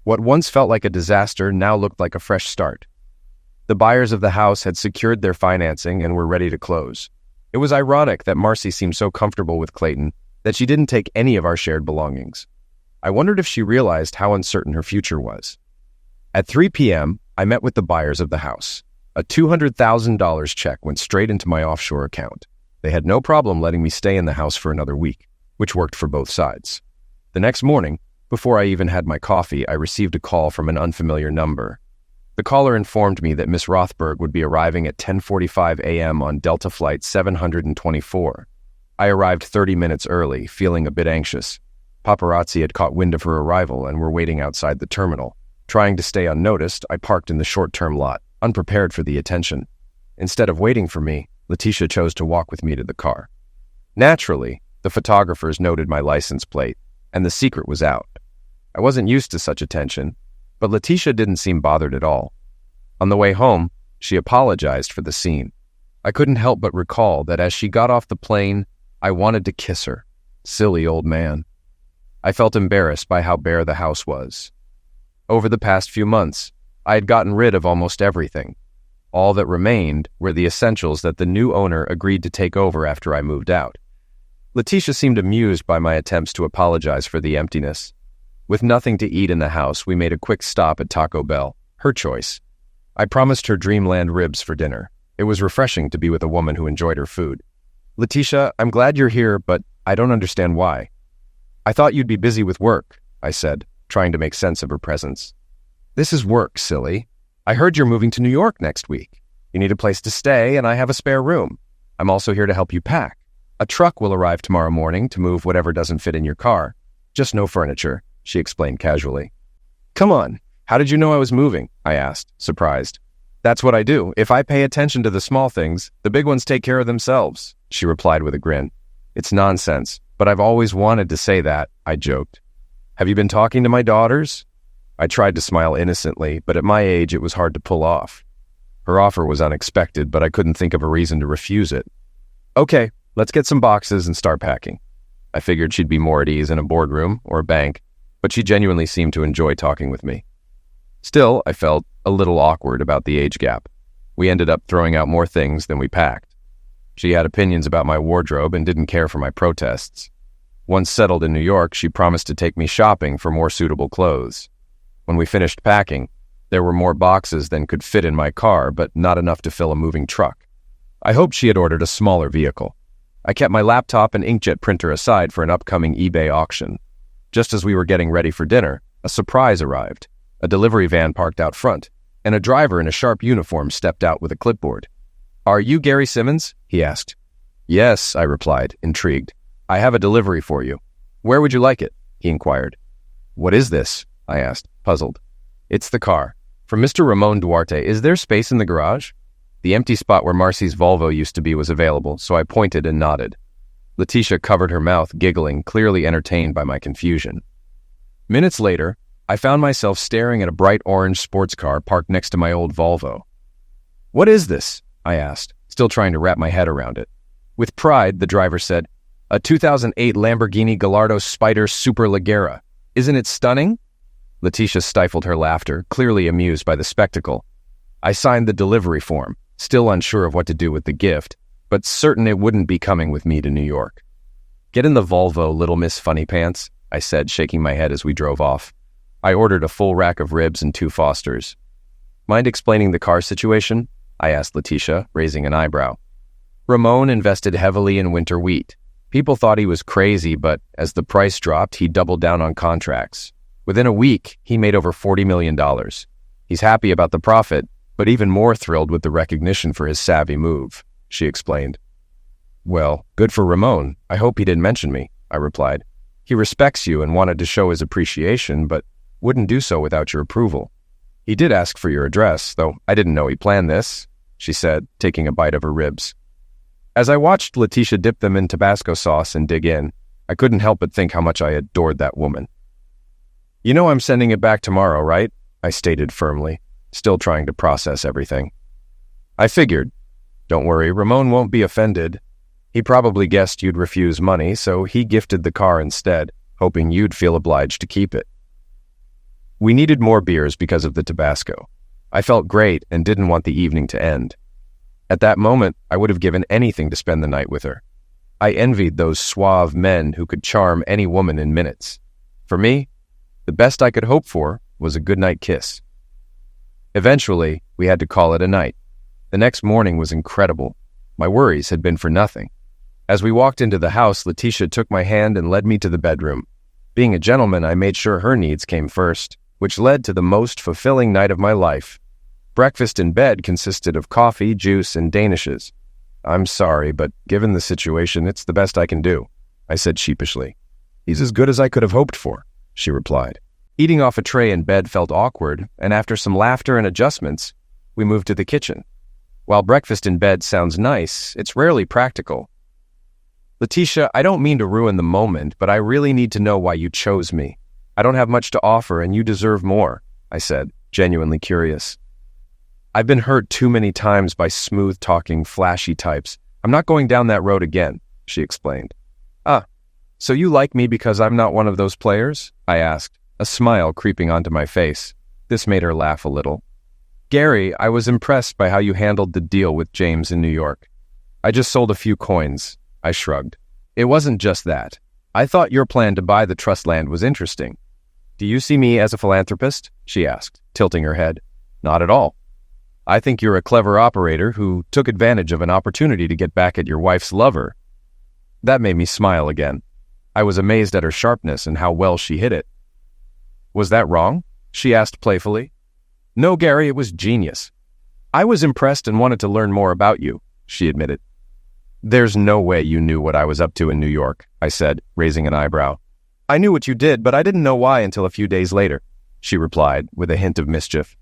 What once felt like a disaster now looked like a fresh start. The buyers of the house had secured their financing and were ready to close. It was ironic that Marcy seemed so comfortable with Clayton that she didn't take any of our shared belongings. I wondered if she realized how uncertain her future was. At 3 p.m., I met with the buyers of the house. A $200,000 check went straight into my offshore account. They had no problem letting me stay in the house for another week, which worked for both sides. The next morning, before I even had my coffee, I received a call from an unfamiliar number. The caller informed me that Miss Rothberg would be arriving at 10:45 a.m. on Delta Flight 724. I arrived 30 minutes early, feeling a bit anxious. Paparazzi had caught wind of her arrival and were waiting outside the terminal. Trying to stay unnoticed, I parked in the short-term lot, unprepared for the attention. Instead of waiting for me, Letitia chose to walk with me to the car. Naturally, the photographers noted my license plate, and the secret was out. I wasn't used to such attention, but Letitia didn't seem bothered at all. On the way home, she apologized for the scene. I couldn't help but recall that as she got off the plane, I wanted to kiss her. Silly old man. I felt embarrassed by how bare the house was. Over the past few months, I had gotten rid of almost everything. All that remained were the essentials that the new owner agreed to take over after I moved out. Letitia seemed amused by my attempts to apologize for the emptiness. With nothing to eat in the house, we made a quick stop at Taco Bell, her choice. I promised her Dreamland ribs for dinner. It was refreshing to be with a woman who enjoyed her food. "Letitia, I'm glad you're here, but I don't understand why." "I thought you'd be busy with work," I said, trying to make sense of her presence. "This is work, silly. I heard you're moving to New York next week. You need a place to stay, and I have a spare room. I'm also here to help you pack. A truck will arrive tomorrow morning to move whatever doesn't fit in your car. Just no furniture," she explained casually. "Come on, how did you know I was moving?" I asked, surprised. "That's what I do. If I pay attention to the small things, the big ones take care of themselves," she replied with a grin. "It's nonsense, but I've always wanted to say that," I joked. "Have you been talking to my daughters?" I tried to smile innocently, but at my age it was hard to pull off. Her offer was unexpected, but I couldn't think of a reason to refuse it. "Okay, let's get some boxes and start packing." I figured she'd be more at ease in a boardroom or a bank, but she genuinely seemed to enjoy talking with me. Still, I felt a little awkward about the age gap. We ended up throwing out more things than we packed. She had opinions about my wardrobe and didn't care for my protests. Once settled in New York, she promised to take me shopping for more suitable clothes. When we finished packing, there were more boxes than could fit in my car, but not enough to fill a moving truck. I hoped she had ordered a smaller vehicle. I kept my laptop and inkjet printer aside for an upcoming eBay auction. Just as we were getting ready for dinner, a surprise arrived. A delivery van parked out front, and a driver in a sharp uniform stepped out with a clipboard. "Are you Gary Simmons?" he asked. "Yes," I replied, intrigued. "I have a delivery for you." "Where would you like it?" he inquired. "What is this?" I asked, puzzled. "It's the car. For Mr. Ramon Duarte, is there space in the garage?" The empty spot where Marcy's Volvo used to be was available, so I pointed and nodded. Letitia covered her mouth, giggling, clearly entertained by my confusion. Minutes later, I found myself staring at a bright orange sports car parked next to my old Volvo. "What is this?" I asked, still trying to wrap my head around it. With pride, the driver said, "A 2008 Lamborghini Gallardo Spider Superleggera. Isn't it stunning?" Letitia stifled her laughter, clearly amused by the spectacle. I signed the delivery form, still unsure of what to do with the gift, but certain it wouldn't be coming with me to New York. "Get in the Volvo, little Miss Funny Pants," I said, shaking my head as we drove off. I ordered a full rack of ribs and 2 Fosters. "Mind explaining the car situation?" I asked Letitia, raising an eyebrow. "Ramon invested heavily in winter wheat. People thought he was crazy, but as the price dropped, he doubled down on contracts. Within a week, he made over $40 million. He's happy about the profit, but even more thrilled with the recognition for his savvy move," she explained. "Well, good for Ramon. I hope he didn't mention me," I replied. "He respects you and wanted to show his appreciation, but wouldn't do so without your approval. He did ask for your address, though I didn't know he planned this," she said, taking a bite of her ribs. As I watched Letitia dip them in Tabasco sauce and dig in, I couldn't help but think how much I adored that woman. "You know I'm sending it back tomorrow, right?" I stated firmly, still trying to process everything. "I figured. Don't worry, Ramon won't be offended. He probably guessed you'd refuse money, so he gifted the car instead, hoping you'd feel obliged to keep it." We needed more beers because of the Tabasco. I felt great and didn't want the evening to end. At that moment, I would have given anything to spend the night with her. I envied those suave men who could charm any woman in minutes. For me, the best I could hope for was a goodnight kiss. Eventually, we had to call it a night. The next morning was incredible. My worries had been for nothing. As we walked into the house, Letitia took my hand and led me to the bedroom. Being a gentleman, I made sure her needs came first, which led to the most fulfilling night of my life. Breakfast in bed consisted of coffee, juice, and danishes. "I'm sorry, but given the situation, it's the best I can do," I said sheepishly. "He's as good as I could have hoped for," she replied. Eating off a tray in bed felt awkward, and after some laughter and adjustments, we moved to the kitchen. While breakfast in bed sounds nice, it's rarely practical. "Letitia, I don't mean to ruin the moment, but I really need to know why you chose me. I don't have much to offer, and you deserve more," I said, genuinely curious. "I've been hurt too many times by smooth-talking, flashy types. I'm not going down that road again," she explained. "Ah, so you like me because I'm not one of those players?" I asked, a smile creeping onto my face. This made her laugh a little. Gary, I was impressed by how you handled the deal with James in New York. I just sold a few coins. I shrugged. It wasn't just that. I thought your plan to buy the trust land was interesting. Do you see me as a philanthropist? She asked, tilting her head. Not at all. I think you're a clever operator who took advantage of an opportunity to get back at your wife's lover. That made me smile again. I was amazed at her sharpness and how well she hit it. Was that wrong? She asked playfully. No, Gary, it was genius. I was impressed and wanted to learn more about you, she admitted. There's no way you knew what I was up to in New York, I said, raising an eyebrow. I knew what you did, but I didn't know why until a few days later, she replied with a hint of mischief.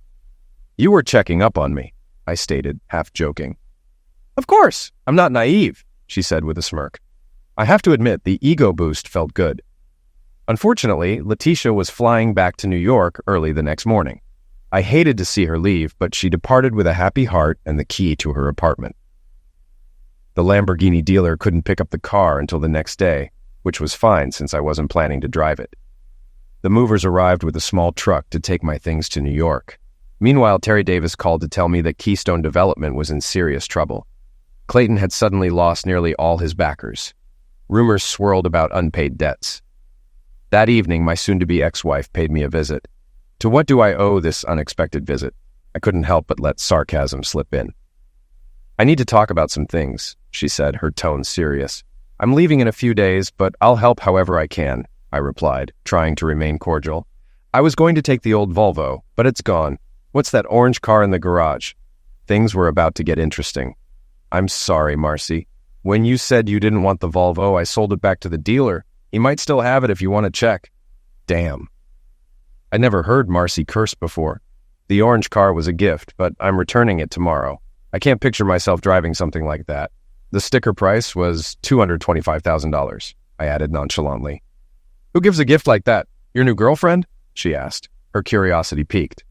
You were checking up on me, I stated, half joking. Of course, I'm not naive, she said with a smirk. I have to admit, the ego boost felt good. Unfortunately, Letitia was flying back to New York early the next morning. I hated to see her leave, but she departed with a happy heart and the key to her apartment. The Lamborghini dealer couldn't pick up the car until the next day, which was fine since I wasn't planning to drive it. The movers arrived with a small truck to take my things to New York. Meanwhile, Terry Davis called to tell me that Keystone Development was in serious trouble. Clayton had suddenly lost nearly all his backers. Rumors swirled about unpaid debts. That evening, my soon-to-be ex-wife paid me a visit. To what do I owe this unexpected visit? I couldn't help but let sarcasm slip in. I need to talk about some things, she said, her tone serious. I'm leaving in a few days, but I'll help however I can, I replied, trying to remain cordial. I was going to take the old Volvo, but it's gone. What's that orange car in the garage? Things were about to get interesting. I'm sorry, Marcy. When you said you didn't want the Volvo, I sold it back to the dealer. He might still have it if you want to check. Damn. I never heard Marcy curse before. The orange car was a gift, but I'm returning it tomorrow. I can't picture myself driving something like that. The sticker price was $225,000, I added nonchalantly. Who gives a gift like that? Your new girlfriend? She asked. Her curiosity piqued.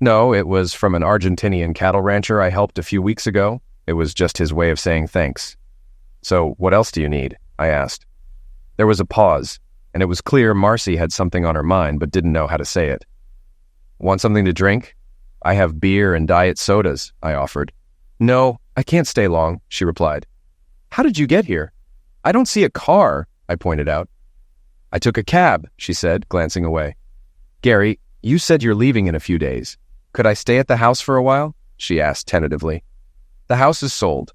No, it was from an Argentinian cattle rancher I helped a few weeks ago. It was just his way of saying thanks. So, what else do you need? I asked. There was a pause, and it was clear Marcy had something on her mind but didn't know how to say it. Want something to drink? I have beer and diet sodas, I offered. No, I can't stay long, she replied. How did you get here? I don't see a car, I pointed out. I took a cab, she said, glancing away. Gary, you said you're leaving in a few days. Could I stay at the house for a while? She asked tentatively. The house is sold.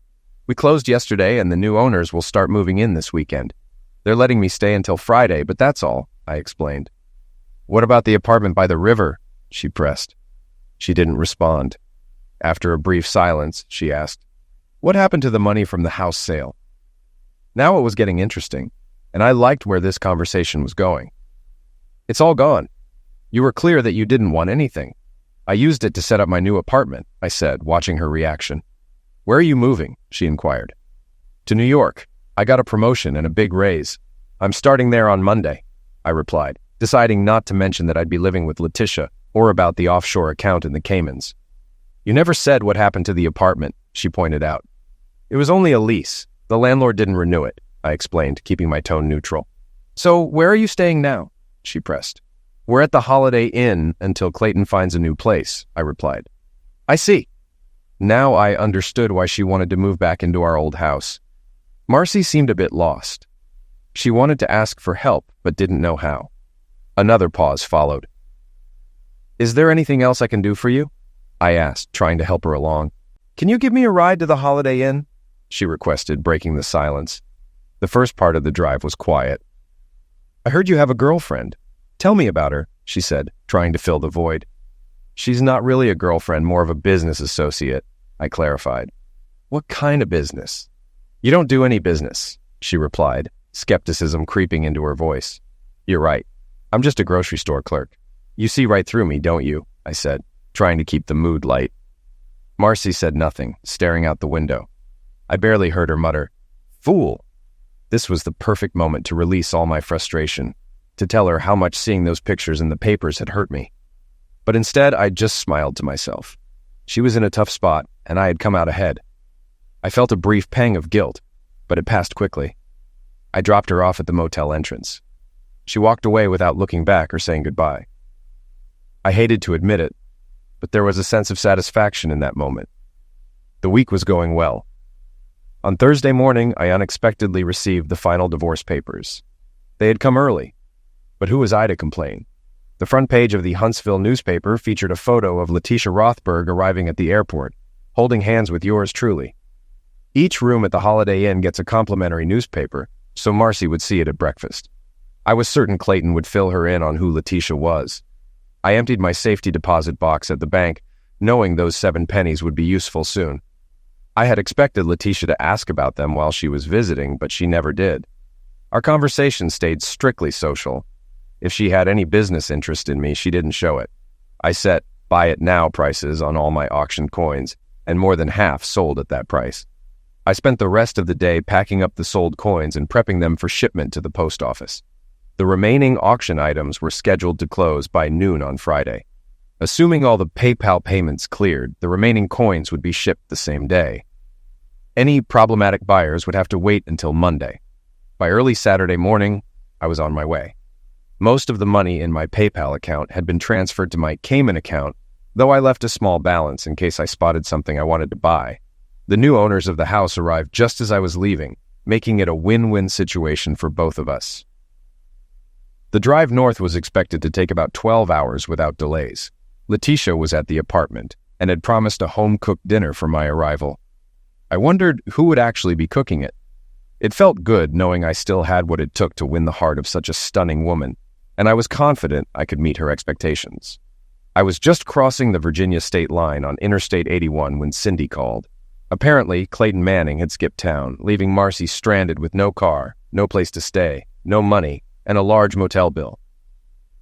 We closed yesterday and the new owners will start moving in this weekend. They're letting me stay until Friday, but that's all, I explained. What about the apartment by the river? She pressed. She didn't respond. After a brief silence, she asked, what happened to the money from the house sale? Now it was getting interesting, and I liked where this conversation was going. It's all gone. You were clear that you didn't want anything. I used it to set up my new apartment, I said, watching her reaction. Where are you moving? She inquired. To New York. I got a promotion and a big raise. I'm starting there on Monday, I replied, deciding not to mention that I'd be living with Letitia or about the offshore account in the Caymans. You never said what happened to the apartment, she pointed out. It was only a lease. The landlord didn't renew it, I explained, keeping my tone neutral. So where are you staying now? She pressed. We're at the Holiday Inn until Clayton finds a new place, I replied. I see. Now I understood why she wanted to move back into our old house. Marcy seemed a bit lost. She wanted to ask for help, but didn't know how. Another pause followed. Is there anything else I can do for you? I asked, trying to help her along. Can you give me a ride to the Holiday Inn? She requested, breaking the silence. The first part of the drive was quiet. I heard you have a girlfriend. Tell me about her, she said, trying to fill the void. She's not really a girlfriend, more of a business associate, I clarified. What kind of business? You don't do any business, she replied, skepticism creeping into her voice. You're right. I'm just a grocery store clerk. You see right through me, don't you? I said, trying to keep the mood light. Marcy said nothing, staring out the window. I barely heard her mutter, "Fool!" This was the perfect moment to release all my frustration, to tell her how much seeing those pictures in the papers had hurt me. But instead, I just smiled to myself. She was in a tough spot, and I had come out ahead. I felt a brief pang of guilt, but it passed quickly. I dropped her off at the motel entrance. She walked away without looking back or saying goodbye. I hated to admit it, but there was a sense of satisfaction in that moment. The week was going well. On Thursday morning, I unexpectedly received the final divorce papers. They had come early, but who was I to complain? The front page of the Huntsville newspaper featured a photo of Letitia Rothberg arriving at the airport, holding hands with yours truly. Each room at the Holiday Inn gets a complimentary newspaper, so Marcy would see it at breakfast. I was certain Clayton would fill her in on who Letitia was. I emptied my safety deposit box at the bank, knowing those 7 pennies would be useful soon. I had expected Letitia to ask about them while she was visiting, but she never did. Our conversation stayed strictly social. If she had any business interest in me, she didn't show it. I set buy it now prices on all my auction coins, and more than half sold at that price. I spent the rest of the day packing up the sold coins and prepping them for shipment to the post office. The remaining auction items were scheduled to close by noon on Friday. Assuming all the PayPal payments cleared, the remaining coins would be shipped the same day. Any problematic buyers would have to wait until Monday. By early Saturday morning, I was on my way. Most of the money in my PayPal account had been transferred to my Cayman account, though I left a small balance in case I spotted something I wanted to buy. The new owners of the house arrived just as I was leaving, making it a win-win situation for both of us. The drive north was expected to take about 12 hours without delays. Letitia was at the apartment and had promised a home-cooked dinner for my arrival. I wondered who would actually be cooking it. It felt good knowing I still had what it took to win the heart of such a stunning woman, and I was confident I could meet her expectations. I was just crossing the Virginia state line on Interstate 81 when Cindy called. Apparently, Clayton Manning had skipped town, leaving Marcy stranded with no car, no place to stay, no money, and a large motel bill.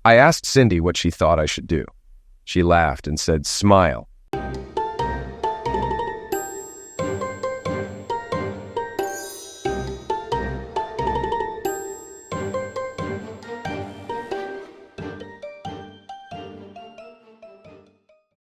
I asked Cindy what she thought I should do. She laughed and said, "Smile.